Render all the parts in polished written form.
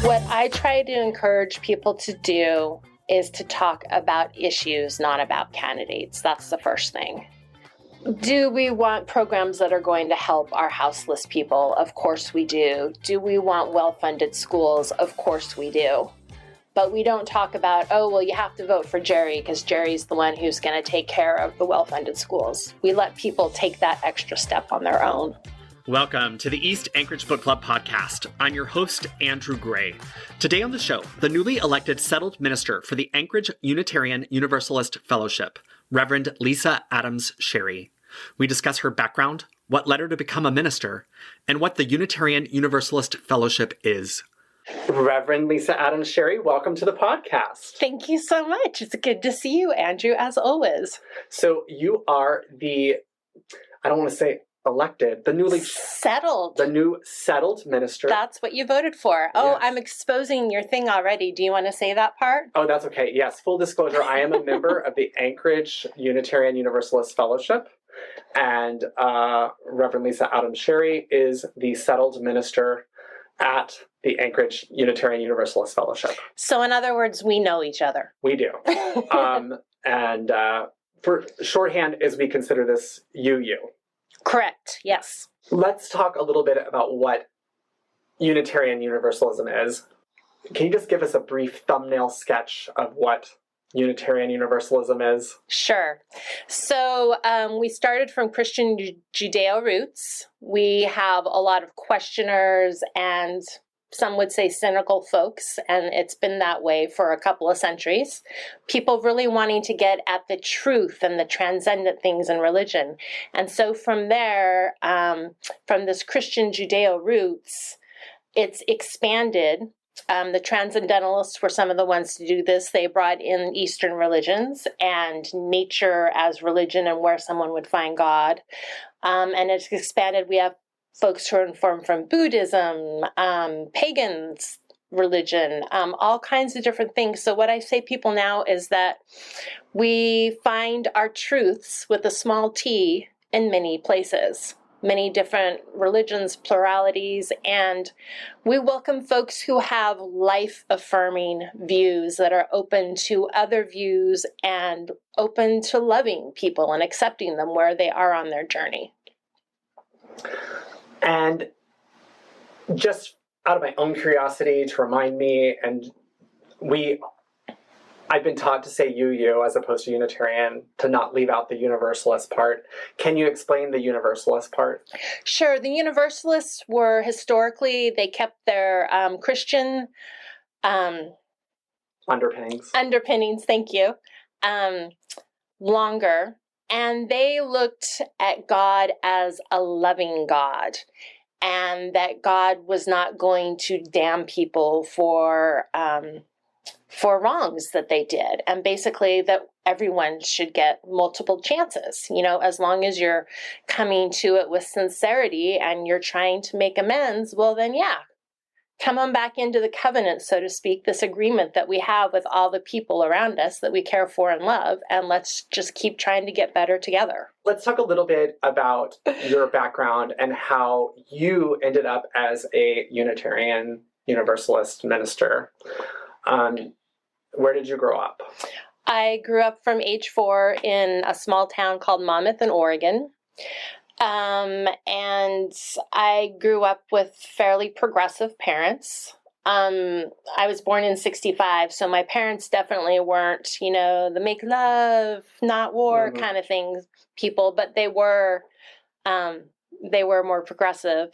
What I try to encourage people to do is to talk about issues, not about candidates. That's the first thing. Do we want programs that are going to help our houseless people? Of course we do. Do we want well-funded schools? Of course we do. But we don't talk about, oh, well, you have to vote for Jerry because Jerry's the one who's going to take care of the well-funded schools. We let people take that extra step on their own. Welcome to the East Anchorage Book Club podcast. I'm your host, Andrew Gray. Today on the show, the newly elected settled minister for the Anchorage Unitarian Universalist Fellowship, Reverend Lise Adams Sherry. We discuss her background, what led her to become a minister, and what the Unitarian Universalist Fellowship is. Reverend Lise Adams Sherry, welcome to the podcast. Thank you so much. It's good to see you, Andrew, as always. So you are I don't want to say elected, the new settled minister. That's what you voted for. Oh, yes. I'm exposing your thing already. Do you want to say that part? Oh, that's okay. Yes, full disclosure, I am a member of the Anchorage Unitarian Universalist Fellowship, and Reverend Lise Adams Sherry is the settled minister at the Anchorage Unitarian Universalist Fellowship. So in other words, we know each other. We do. And for shorthand, as we consider this UU. Correct, yes. Let's talk a little bit about what Unitarian Universalism is. Can you just give us a brief thumbnail sketch of what Unitarian Universalism is? Sure. So we started from Christian Judeo roots. We have a lot of questioners and some would say cynical folks, and it's been that way for a couple of centuries. People really wanting to get at the truth and the transcendent things in religion. And so from there, from this Christian Judeo roots, it's expanded. The Transcendentalists were some of the ones to do this. They brought in Eastern religions and nature as religion and where someone would find God. And it's expanded. We have folks who are informed from Buddhism, pagans, religion, all kinds of different things. So what I say people now is that we find our truths with a small t in many places, many different religions, pluralities, and we welcome folks who have life-affirming views that are open to other views and open to loving people and accepting them where they are on their journey. And just out of my own curiosity to remind me, I've been taught to say you as opposed to Unitarian, to not leave out the Universalist part. Can you explain the Universalist part? Sure. The Universalists were historically, they kept their Christian underpinnings, thank you, longer. And they looked at God as a loving God, and that God was not going to damn people for wrongs that they did, and basically that everyone should get multiple chances. You know, as long as you're coming to it with sincerity and you're trying to make amends, well then, yeah, come on back into the covenant, so to speak, this agreement that we have with all the people around us that we care for and love, and let's just keep trying to get better together. Let's talk a little bit about your background and how you ended up as a Unitarian Universalist minister. Where did you grow up? I grew up from age 4 in a small town called Monmouth in Oregon. And I grew up with fairly progressive parents. I was born in 1965, so my parents definitely weren't, the make love, not war kind of things people, but they were more progressive.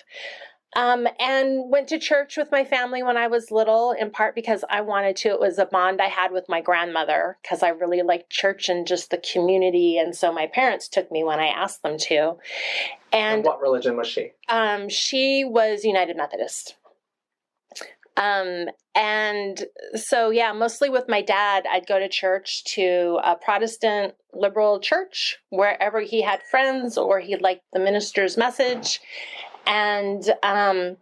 And went to church with my family when I was little, in part because I wanted to. It was a bond I had with my grandmother because I really liked church and just the community. And so my parents took me when I asked them to. And what religion was she? She was United Methodist. And so, yeah, mostly with my dad, I'd go to church, to a Protestant liberal church, wherever he had friends or he liked the minister's message. And the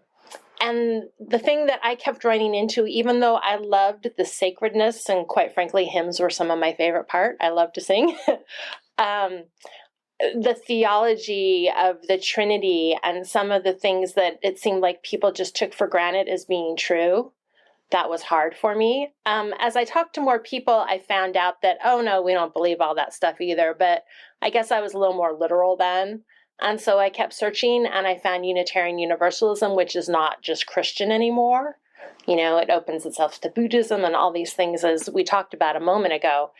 thing that I kept running into, even though I loved the sacredness, and quite frankly, hymns were some of my favorite part, I love to sing, the theology of the Trinity and some of the things that it seemed like people just took for granted as being true, that was hard for me. As I talked to more people, I found out that, oh no, we don't believe all that stuff either. But I guess I was a little more literal then. And so I kept searching and I found Unitarian Universalism, which is not just Christian anymore. You know, it opens itself to Buddhism and all these things, as we talked about a moment ago.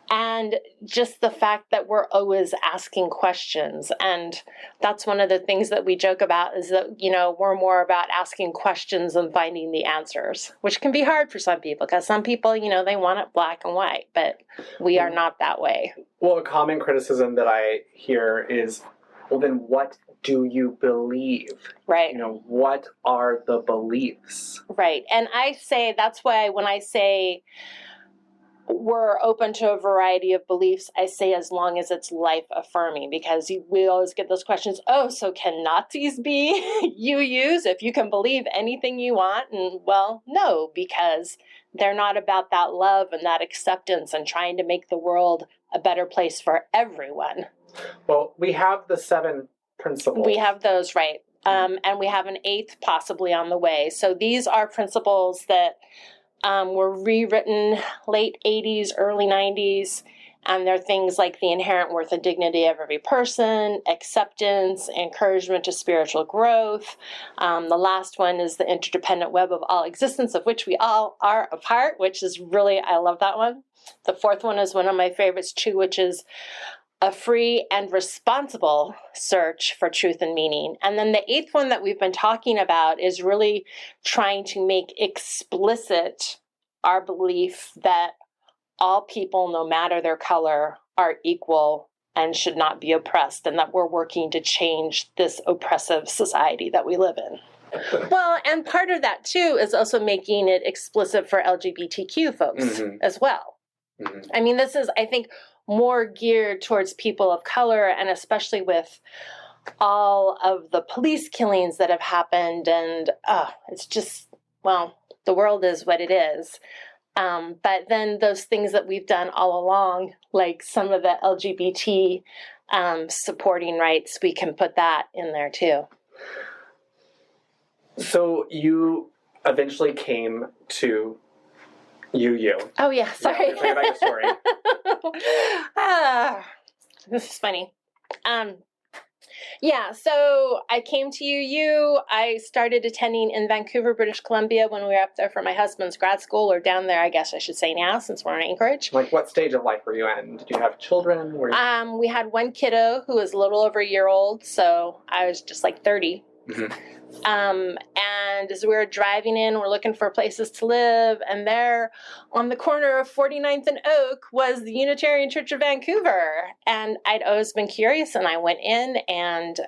And just the fact that we're always asking questions. And that's one of the things that we joke about is that, you know, we're more about asking questions than finding the answers, which can be hard for some people because some people, you know, they want it black and white, but we are not that way. Well, a common criticism that I hear is, well, then what do you believe? Right. You know, what are the beliefs? Right. And I say, that's why when I say we're open to a variety of beliefs, I say as long as it's life affirming, because we always get those questions, oh, so can Nazis be UUs if you can believe anything you want? And well, no, because they're not about that love and that acceptance and trying to make the world a better place for everyone. Well, we have the 7 principles. We have those, right. And we have an 8th possibly on the way. So these are principles that were rewritten late 80s, early 90s, and they're things like the inherent worth and dignity of every person, acceptance, encouragement to spiritual growth. The last one is the interdependent web of all existence, of which we all are a part, which is really, I love that one. The 4th one is one of my favorites too, which is a free and responsible search for truth and meaning. And then the 8th one that we've been talking about is really trying to make explicit our belief that all people, no matter their color, are equal and should not be oppressed, and that we're working to change this oppressive society that we live in. Well, and part of that too is also making it explicit for LGBTQ folks as well. Mm-hmm. I mean, this is, I think, more geared towards people of color, and especially with all of the police killings that have happened. And it's just, well, the world is what it is. But then those things that we've done all along, like some of the LGBT supporting rights, we can put that in there too. So you eventually came to UU. Oh, yeah, sorry. Yeah, about your story. This is funny. Yeah, so I came to UU. I started attending in Vancouver, British Columbia when we were up there for my husband's grad school, or down there, I guess I should say now, since we're in Anchorage. Like, what stage of life were you in? Did you have children? We had one kiddo who was a little over a year old, so I was just like 30. Mm-hmm. And as we were driving in, we're looking for places to live, and there on the corner of 49th and Oak was the Unitarian Church of Vancouver. And I'd always been curious, and I went in, and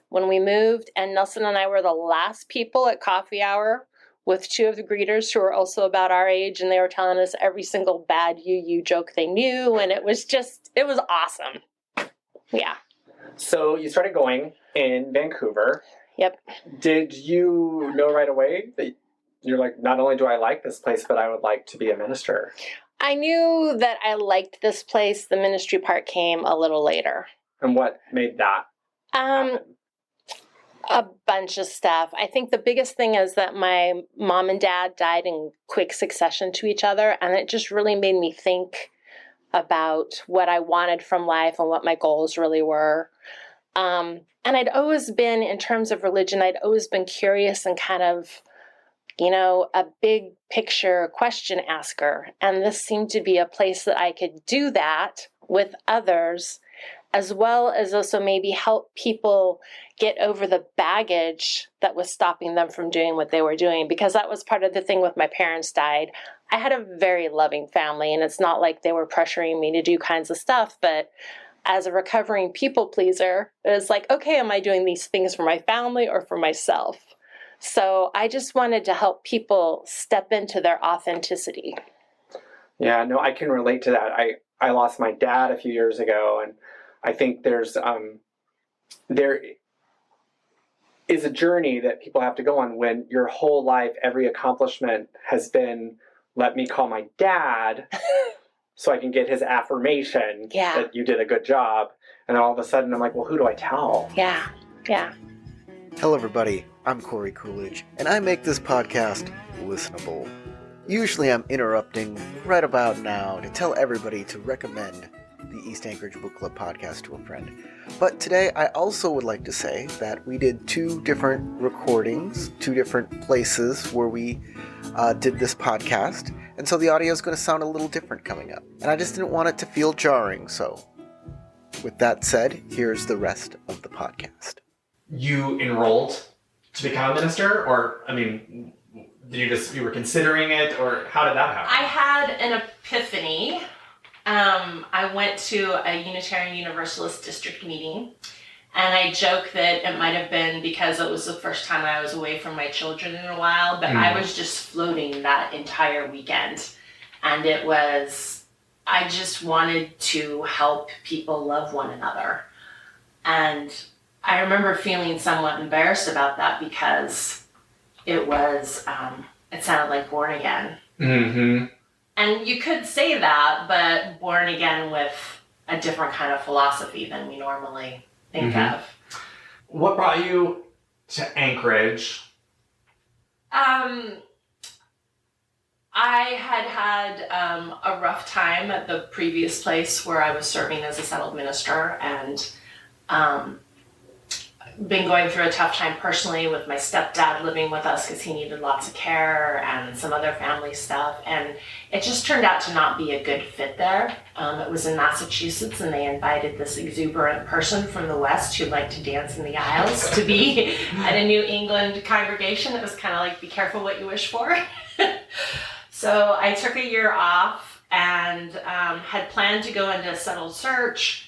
when we moved, and Nelson and I were the last people at coffee hour with 2 of the greeters who were also about our age, and they were telling us every single bad UU joke they knew, and it was awesome. Yeah. So you started going in Vancouver. Yep. Did you know right away that you're like, not only do I like this place, but I would like to be a minister? I knew that I liked this place. The ministry part came a little later. And what made that happen? A bunch of stuff. I think the biggest thing is that my mom and dad died in quick succession to each other, and it just really made me think about what I wanted from life and what my goals really were. And I'd always been, in terms of religion, I'd always been curious and kind of, you know, a big picture question asker. And this seemed to be a place that I could do that with others, as well as also maybe help people get over the baggage that was stopping them from doing what they were doing. Because that was part of the thing with my parents died. I had a very loving family, and it's not like they were pressuring me to do kinds of stuff, but as a recovering people pleaser, it was like, okay, am I doing these things for my family or for myself? So I just wanted to help people step into their authenticity. Yeah, no, I can relate to that. I lost my dad a few years ago, and I think there is a journey that people have to go on when your whole life, every accomplishment has been, let me call my dad so I can get his affirmation that you did a good job. And then all of a sudden I'm like, well, who do I tell? Yeah, yeah. Hello, everybody. I'm Corey Coolidge, and I make this podcast listenable. Usually I'm interrupting right about now to tell everybody to recommend the East Anchorage Book Club podcast to a friend. But today I also would like to say that we did 2 different recordings, 2 different places where we did this podcast, and so the audio is going to sound a little different coming up. And I just didn't want it to feel jarring, so with that said, here's the rest of the podcast. You enrolled to become a minister, or, you were considering it, or how did that happen? I had an epiphany. I went to a Unitarian Universalist district meeting, and I joke that it might have been because it was the first time I was away from my children in a while, but I was just floating that entire weekend. And I just wanted to help people love one another. And I remember feeling somewhat embarrassed about that because it sounded like born again. Mm-hmm. And you could say that, but born again with a different kind of philosophy than we normally think of. What brought you to Anchorage? I had a rough time at the previous place where I was serving as a settled minister, and been going through a tough time personally with my stepdad living with us because he needed lots of care and some other family stuff, and it just turned out to not be a good fit there. It was in Massachusetts, and they invited this exuberant person from the West who liked to dance in the aisles to be at a New England congregation. It was kind of like, be careful what you wish for. So I took a year off and had planned to go into a settled search,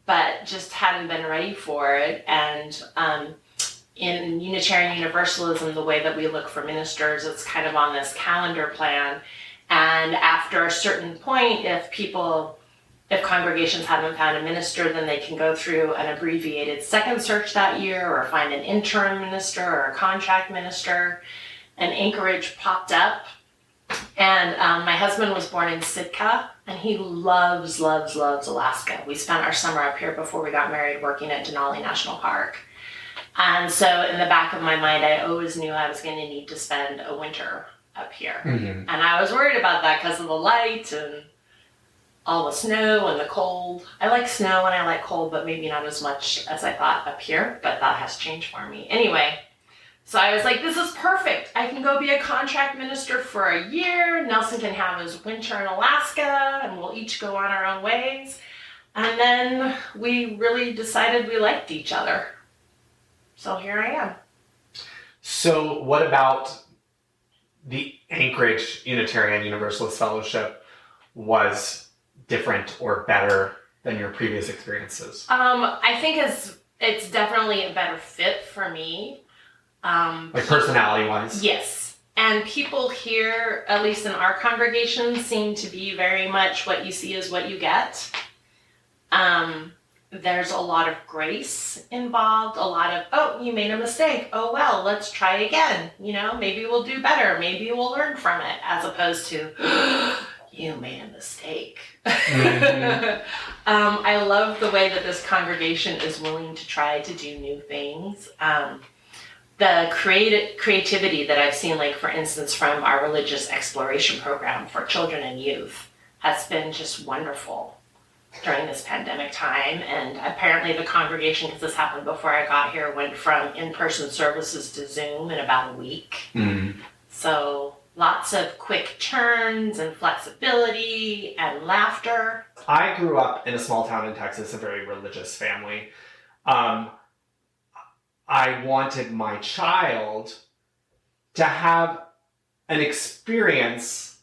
but just hadn't been ready for it. And in Unitarian Universalism, the way that we look for ministers, it's kind of on this calendar plan. And after a certain point, if congregations haven't found a minister, then they can go through an abbreviated second search that year, or find an interim minister or a contract minister. And Anchorage popped up. And my husband was born in Sitka, and he loves, loves, loves Alaska. We spent our summer up here before we got married working at Denali National Park. And so in the back of my mind, I always knew I was going to need to spend a winter up here. Mm-hmm. And I was worried about that because of the light and all the snow and the cold. I like snow and I like cold, but maybe not as much as I thought up here, but that has changed for me. Anyway, so I was like, this is perfect. I can go be a contract minister for a year. Nelson can have his winter in Alaska, and we'll each go on our own ways. And then we really decided we liked each other. So here I am. So what about the Anchorage Unitarian Universalist Fellowship was different or better than your previous experiences? I think it's definitely a better fit for me. Like personality-wise? Yes. And people here, at least in our congregation, seem to be very much what you see is what you get. There's a lot of grace involved, a lot of, oh, you made a mistake. Oh, well, let's try again. Maybe we'll do better. Maybe we'll learn from it, as opposed to, you made a mistake. Mm-hmm. I love the way that this congregation is willing to try to do new things. The creativity that I've seen, like, for instance, from our religious exploration program for children and youth has been just wonderful during this pandemic time. And apparently the congregation, because this happened before I got here, went from in-person services to Zoom in about a week. Mm-hmm. So lots of quick turns and flexibility and laughter. I grew up in a small town in Texas, a very religious family. I wanted my child to have an experience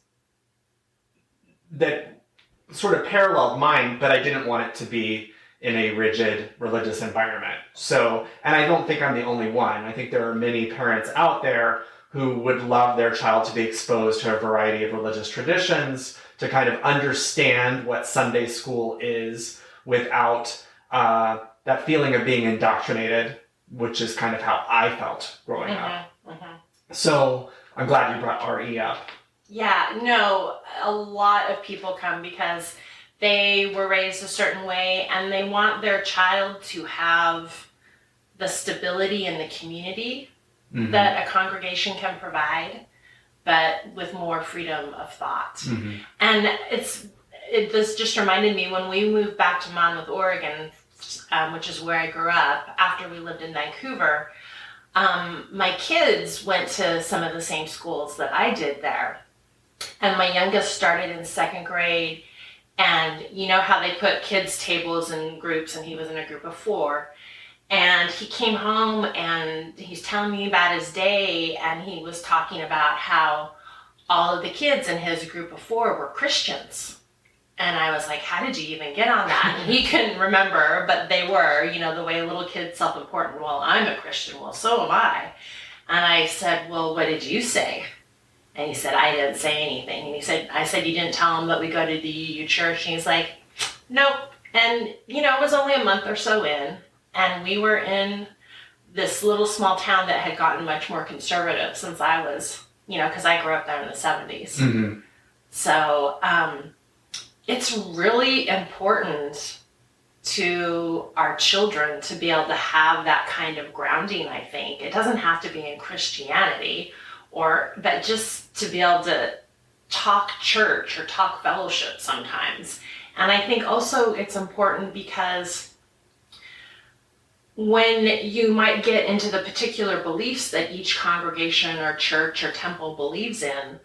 that sort of paralleled mine, but I didn't want it to be in a rigid religious environment. So, and I don't think I'm the only one. I think there are many parents out there who would love their child to be exposed to a variety of religious traditions, to kind of understand what Sunday school is without that feeling of being indoctrinated, which is kind of how I felt growing up. Mm-hmm. So I'm glad you brought RE up. Yeah, no, a lot of people come because they were raised a certain way and they want their child to have the stability in the community that a congregation can provide. but with more freedom of thought. And this just reminded me when we moved back to Monmouth, Oregon, which is where I grew up, after we lived in Vancouver, my kids went to some of the same schools that I did there. And my youngest started in 2nd grade, and you know how they put kids' tables in groups, and he was in a group of 4. And he came home and he's telling me about his day, and he was talking about how all of the kids in his group of 4 were Christians. And I was like, how did you even get on that? And he couldn't remember, but they were, you know, the way little kids self-important. Well, I'm a Christian. Well, so am I. And I said, well, what did you say? And he said, I didn't say anything. And I said, you didn't tell him that we go to the UU Church? And he's like, nope. And, you know, it was only a month or so in, and we were in this little small town that had gotten much more conservative since I was, you know, because I grew up there in the 70s. So, it's really important to our children to be able to have that kind of grounding, I think. It doesn't have to be in Christianity, but just to be able to talk church or talk fellowship sometimes. And I think also it's important because when you might get into the particular beliefs that each congregation or church or temple believes in,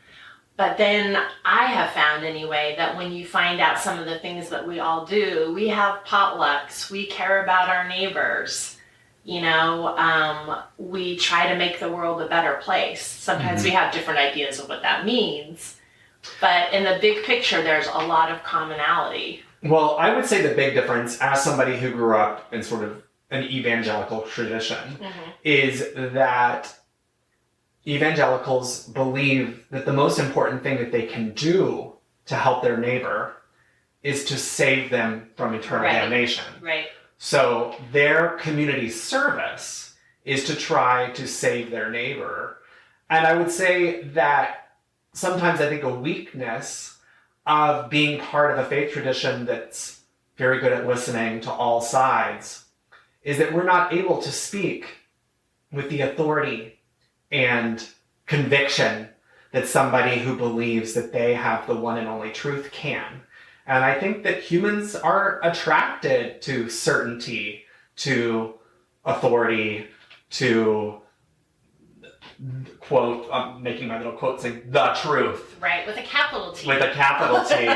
but then I have found anyway that when you find out some of the things that we all do, we have potlucks, we care about our neighbors, you know, we try to make the world a better place. Sometimes we have different ideas of what that means, but in the big picture, there's a lot of commonality. Well, I would say the big difference, as somebody who grew up in sort of an evangelical tradition, is that evangelicals believe that the most important thing that they can do to help their neighbor is to save them from eternal damnation. Right. So their community service is to try to save their neighbor. And I would say that sometimes I think a weakness of being part of a faith tradition that's very good at listening to all sides is that we're not able to speak with the authority and conviction that somebody who believes that they have the one and only truth can. And I think that humans are attracted to certainty, to authority, to, quote, I'm making my little quote saying, the truth. Right, with a capital T. With a capital T.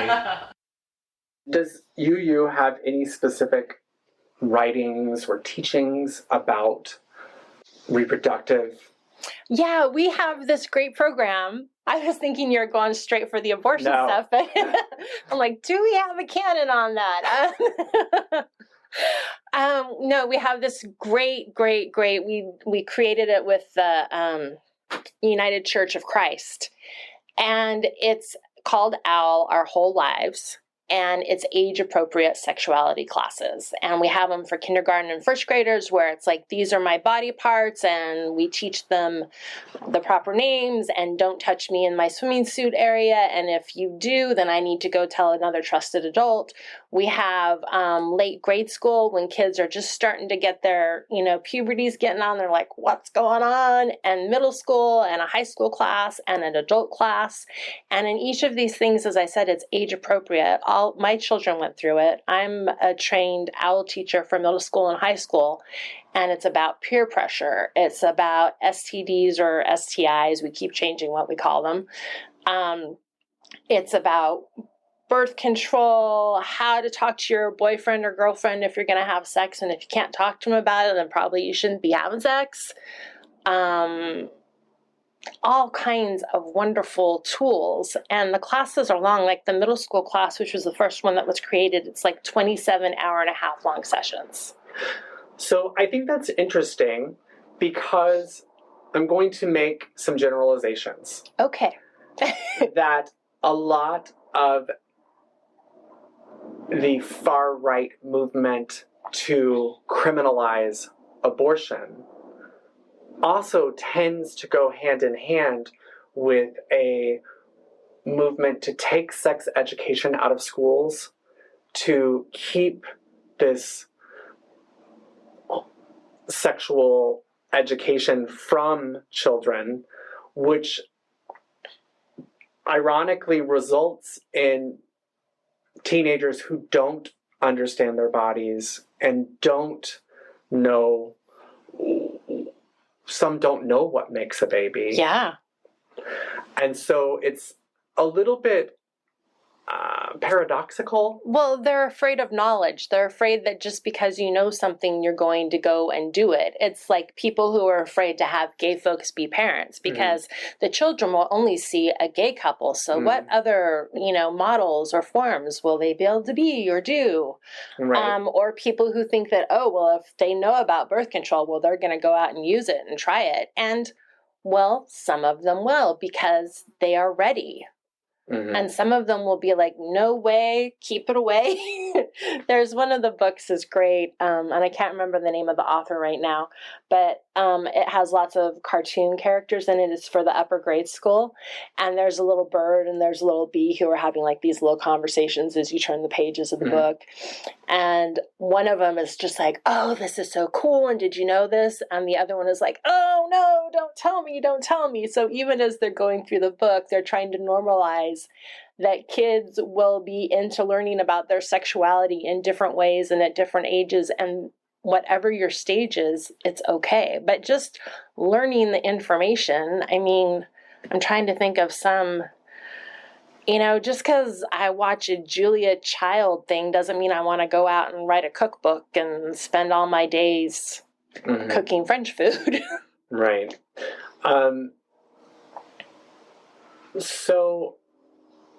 Does UU have any specific writings or teachings about reproductive? Yeah, we have this great program. I was thinking you're going straight for the abortion stuff, but I'm like, do we have a canon on that? No, we have this great. We created it with the United Church of Christ, and it's called OWL, Our Whole Lives. And it's age-appropriate sexuality classes. And we have them for kindergarten and first graders where it's like, these are my body parts, and we teach them the proper names, and don't touch me in my swimming suit area. And if you do, then I need to go tell another trusted adult. We have late grade school when kids are just starting to get their, puberty's getting on. They're like, what's going on? And middle school and a high school class and an adult class. And in each of these things, as I said, it's age-appropriate. All my children went through it. I'm a trained OWL teacher for middle school and high school, and it's about peer pressure. It's about STDs or STIs. We keep changing what we call them. It's about birth control, how to talk to your boyfriend or girlfriend if you're going to have sex, and if you can't talk to them about it, then probably you shouldn't be having sex. All kinds of wonderful tools. And the classes are long, like the middle school class, which was the first one that was created. It's like 27 hour-and-a-half long sessions. So I think that's interesting because I'm going to make some generalizations. Okay. That a lot of the far-right movement to criminalize abortion also tends to go hand in hand with a movement to take sex education out of schools, to keep this sexual education from children, which ironically results in teenagers who don't understand their bodies and don't know, some don't know what makes a baby. Yeah. And so it's a little bit paradoxical. Well, they're afraid of knowledge. They're afraid that just because you know something, you're going to go and do it. It's like people who are afraid to have gay folks be parents because the children will only see a gay couple. So what other, models or forms will they be able to be or do? Right. Or people who think that, oh, well, if they know about birth control, well, they're going to go out and use it and try it. And, well, some of them will because they are ready. And some of them will be like, no way, keep it away. There's one of the books is great, and I can't remember the name of the author right now, but it has lots of cartoon characters in it. It's for the upper grade school. And there's a little bird and there's a little bee who are having like these little conversations as you turn the pages of the book. And one of them is just like, oh, this is so cool. And did you know this? And the other one is like, oh, no, don't tell me, don't tell me. So even as they're going through the book, they're trying to normalize that kids will be into learning about their sexuality in different ways and at different ages. And whatever your stage is, it's okay. But just learning the information, I mean, I'm trying to think of some, just because I watch a Julia Child thing doesn't mean I want to go out and write a cookbook and spend all my days cooking French food. Right. So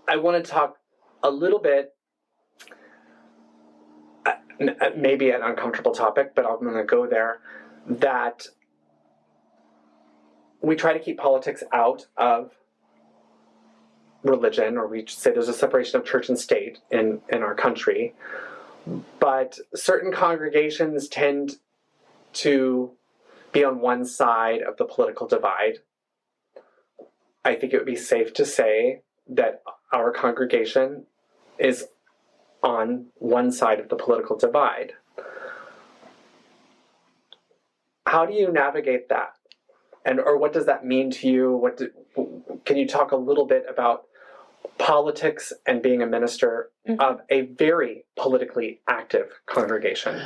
I want to talk a little bit, maybe an uncomfortable topic, but I'm going to go there, that we try to keep politics out of religion, or we say there's a separation of church and state in our country. But certain congregations tend to be on one side of the political divide. I think it would be safe to say that our congregation is on one side of the political divide. How do you navigate that? Or what does that mean to you? Can you talk a little bit about politics and being a minister of a very politically active congregation?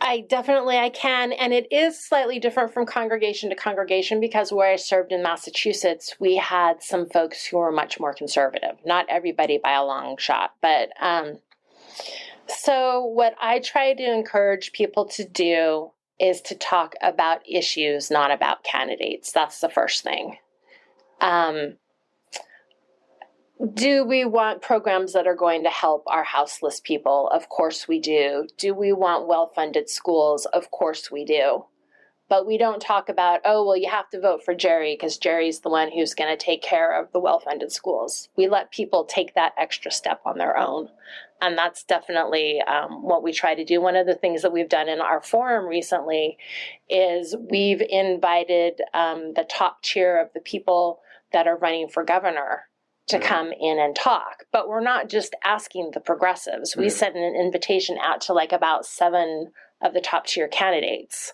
I can. And it is slightly different from congregation to congregation because where I served in Massachusetts, we had some folks who were much more conservative. Not everybody by a long shot. But so what I try to encourage people to do is to talk about issues, not about candidates. That's the first thing. Do we want programs that are going to help our houseless people? Of course we do. Do we want well-funded schools? Of course we do. But we don't talk about, oh, well, you have to vote for Jerry because Jerry's the one who's going to take care of the well-funded schools. We let people take that extra step on their own. And that's definitely what we try to do. One of the things that we've done in our forum recently is we've invited the top tier of the people that are running for governor to come in and talk. But we're not just asking the progressives. We sent an invitation out to like about 7 of the top tier candidates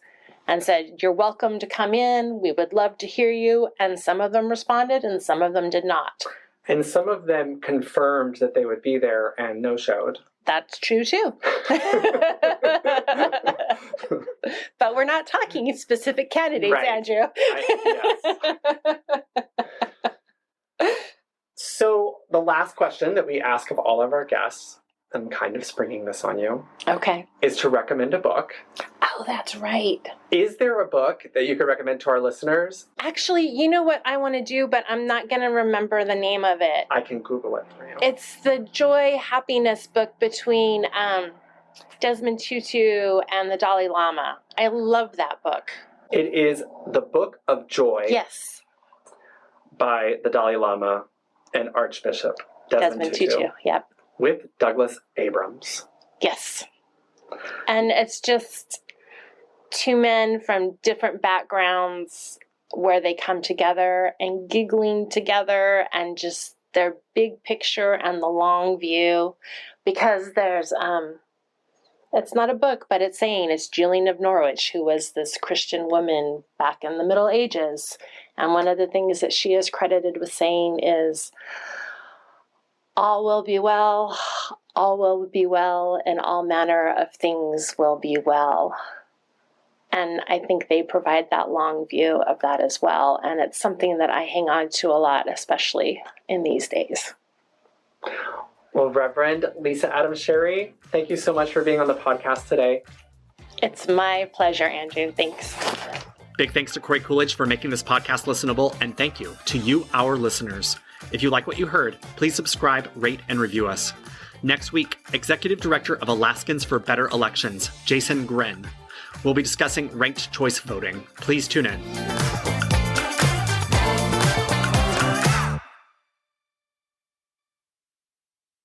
and said, you're welcome to come in. We would love to hear you. And some of them responded and some of them did not. And some of them confirmed that they would be there and no-showed. That's true too. But we're not talking specific candidates, right. Andrew. Yes. So the last question that we ask of all of our guests, I'm kind of springing this on you. Okay. Is to recommend a book. Oh, that's right. Is there a book that you could recommend to our listeners? Actually, you know what I want to do, but I'm not going to remember the name of it. I can Google it for you. It's the Joy Happiness book between Desmond Tutu and the Dalai Lama. I love that book. It is The Book of Joy. Yes. By the Dalai Lama and Archbishop Desmond Tutu. Yep. With Douglas Abrams. Yes. And it's just 2 men from different backgrounds where they come together and giggling together and just their big picture and the long view. Because there's It's not a book, but it's saying it's Julian of Norwich, who was this Christian woman back in the Middle Ages. And one of the things that she is credited with saying is, all will be well, and all manner of things will be well. And I think they provide that long view of that as well. And it's something that I hang on to a lot, especially in these days. Well, Reverend Lise Adams Sherry, thank you so much for being on the podcast today. It's my pleasure, Andrew. Thanks. Big thanks to Corey Coolidge for making this podcast listenable, and thank you to you, our listeners. If you like what you heard, please subscribe, rate, and review us. Next week, Executive Director of Alaskans for Better Elections, Jason Grin, will be discussing ranked choice voting. Please tune in.